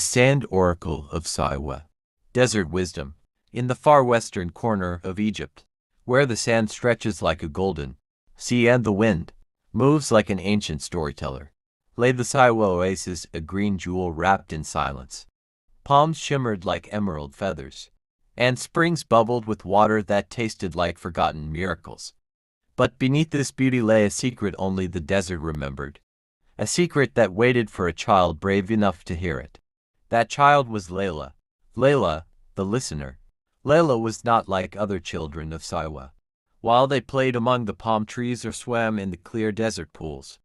Sand Oracle of Siwa. Desert wisdom. In the far western corner of Egypt, where the sand stretches like a golden sea and the wind moves like an ancient storyteller, lay the Siwa Oasis, a green jewel wrapped in silence. Palms shimmered like emerald feathers, and springs bubbled with water that tasted like forgotten miracles. But beneath this beauty lay a secret only the desert remembered, a secret that waited for a child brave enough to hear it. That child was Layla. Layla, the listener. Layla was not like other children of Siwa. While they played among the palm trees or swam in the clear desert pools,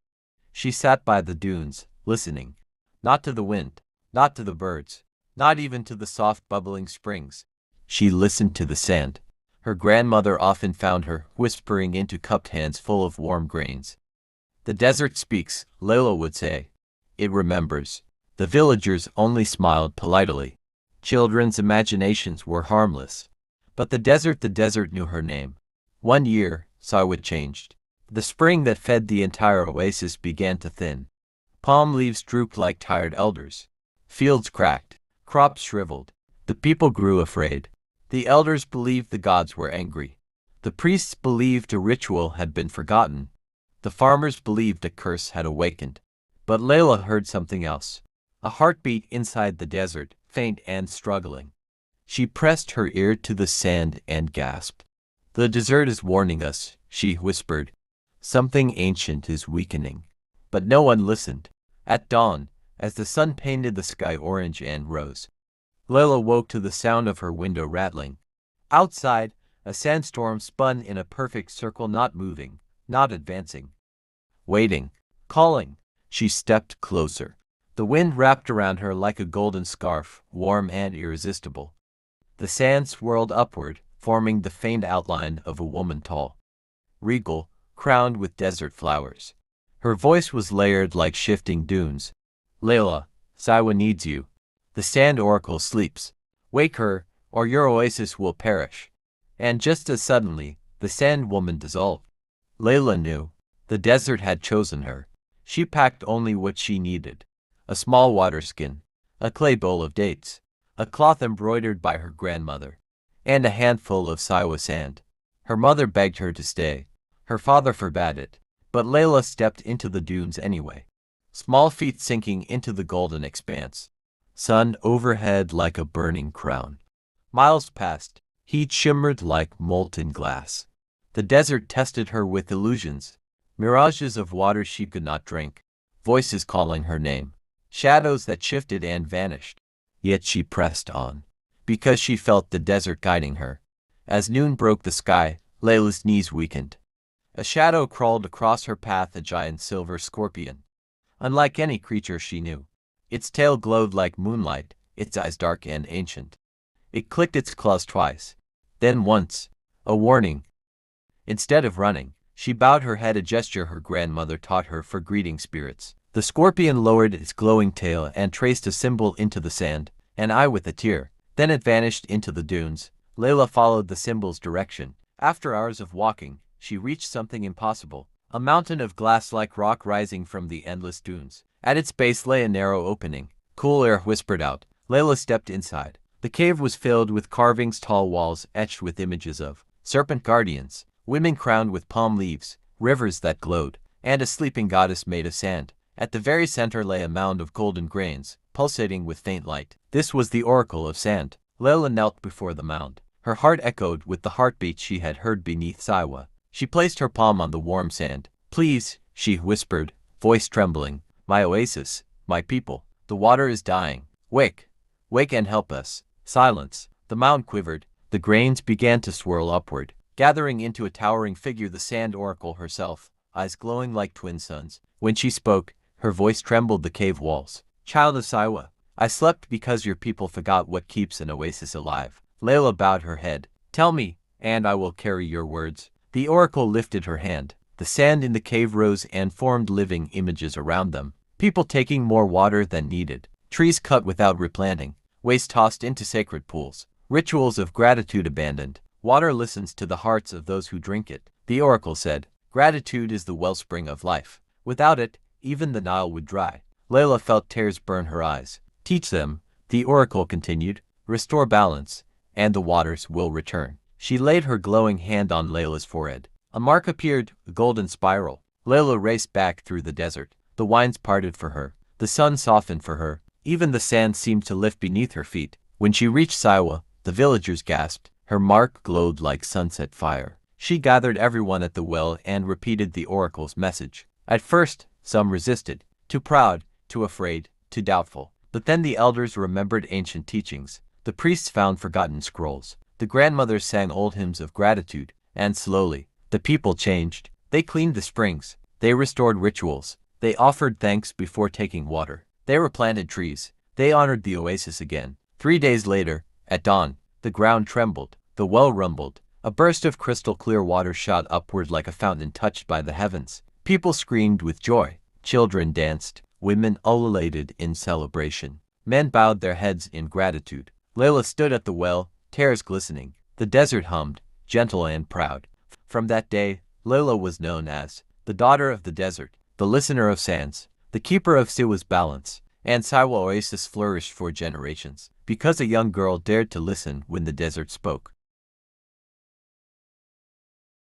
she sat by the dunes, listening. Not to the wind, not to the birds, not even to the soft bubbling springs. She listened to the sand. Her grandmother often found her whispering into cupped hands full of warm grains. The desert speaks, Layla would say. It remembers. The villagers only smiled politely. Children's imaginations were harmless. But the desert knew her name. One year, Siwa changed. The spring that fed the entire oasis began to thin. Palm leaves drooped like tired elders. Fields cracked. Crops shriveled. The people grew afraid. The elders believed the gods were angry. The priests believed a ritual had been forgotten. The farmers believed a curse had awakened. But Layla heard something else. A heartbeat inside the desert, faint and struggling. She pressed her ear to the sand and gasped. "The desert is warning us," she whispered. "Something ancient is weakening." But no one listened. At dawn, as the sun painted the sky orange and rose, Layla woke to the sound of her window rattling. Outside, a sandstorm spun in a perfect circle, not moving, not advancing. Waiting, calling. She stepped closer. The wind wrapped around her like a golden scarf, warm and irresistible. The sand swirled upward, forming the faint outline of a woman tall, regal, crowned with desert flowers. Her voice was layered like shifting dunes. "Layla, Siwa needs you. The Sand Oracle sleeps. Wake her, or your oasis will perish." And just as suddenly, the Sand Woman dissolved. Layla knew. The desert had chosen her. She packed only what she needed. A small water skin, a clay bowl of dates, a cloth embroidered by her grandmother, and a handful of Siwa sand. Her mother begged her to stay. Her father forbade it. But Layla stepped into the dunes anyway. Small feet sinking into the golden expanse. Sun overhead like a burning crown. Miles passed. Heat shimmered like molten glass. The desert tested her with illusions. Mirages of water she could not drink. Voices calling her name. Shadows that shifted and vanished. Yet she pressed on, because she felt the desert guiding her. As noon broke the sky, Layla's knees weakened. A shadow crawled across her path, a giant silver scorpion. Unlike any creature she knew. Its tail glowed like moonlight, its eyes dark and ancient. It clicked its claws twice, then once, a warning. Instead of running, she bowed her head, a gesture her grandmother taught her for greeting spirits. The scorpion lowered its glowing tail and traced a symbol into the sand, an eye with a tear. Then it vanished into the dunes. Layla followed the symbol's direction. After hours of walking, she reached something impossible, a mountain of glass-like rock rising from the endless dunes. At its base lay a narrow opening. Cool air whispered out. Layla stepped inside. The cave was filled with carvings, tall walls etched with images of serpent guardians, women crowned with palm leaves, rivers that glowed, and a sleeping goddess made of sand. At the very center lay a mound of golden grains, pulsating with faint light. This was the Oracle of Sand. Layla knelt before the mound. Her heart echoed with the heartbeat she had heard beneath Siwa. She placed her palm on the warm sand. "Please," she whispered, voice trembling. "My oasis, my people. The water is dying. Wake, wake and help us." Silence. The mound quivered. The grains began to swirl upward, gathering into a towering figure, the Sand Oracle herself, eyes glowing like twin suns. When she spoke, her voice trembled the cave walls. "Child of Siwa, I slept because your people forgot what keeps an oasis alive." Layla bowed her head. "Tell me, and I will carry your words." The oracle lifted her hand. The sand in the cave rose and formed living images around them. People taking more water than needed. Trees cut without replanting. Waste tossed into sacred pools. Rituals of gratitude abandoned. Water listens to the hearts of those who drink it. The oracle said, "Gratitude is the wellspring of life. Without it, even the Nile would dry." Layla felt tears burn her eyes. "Teach them," The oracle continued, "Restore balance, and the waters will return." She laid her glowing hand on Layla's forehead. A mark appeared, a golden spiral. Layla raced back through the desert. The winds parted for her. The sun softened for her. Even the sand seemed to lift beneath her feet. When she reached Siwa, the villagers gasped. Her mark glowed like sunset fire. She gathered everyone at the well and repeated the oracle's message. At first, some resisted, too proud, too afraid, too doubtful. But then the elders remembered ancient teachings. The priests found forgotten scrolls. The grandmothers sang old hymns of gratitude, and slowly, the people changed. They cleaned the springs. They restored rituals. They offered thanks before taking water. They replanted trees. They honored the oasis again. 3 days later, at dawn, the ground trembled. The well rumbled. A burst of crystal-clear water shot upward like a fountain touched by the heavens. People screamed with joy. Children danced. Women ululated in celebration. Men bowed their heads in gratitude. Layla stood at the well, tears glistening. The desert hummed, gentle and proud. From that day, Layla was known as the daughter of the desert, the listener of sands, the keeper of Siwa's balance, and Siwa Oasis flourished for generations, because a young girl dared to listen when the desert spoke.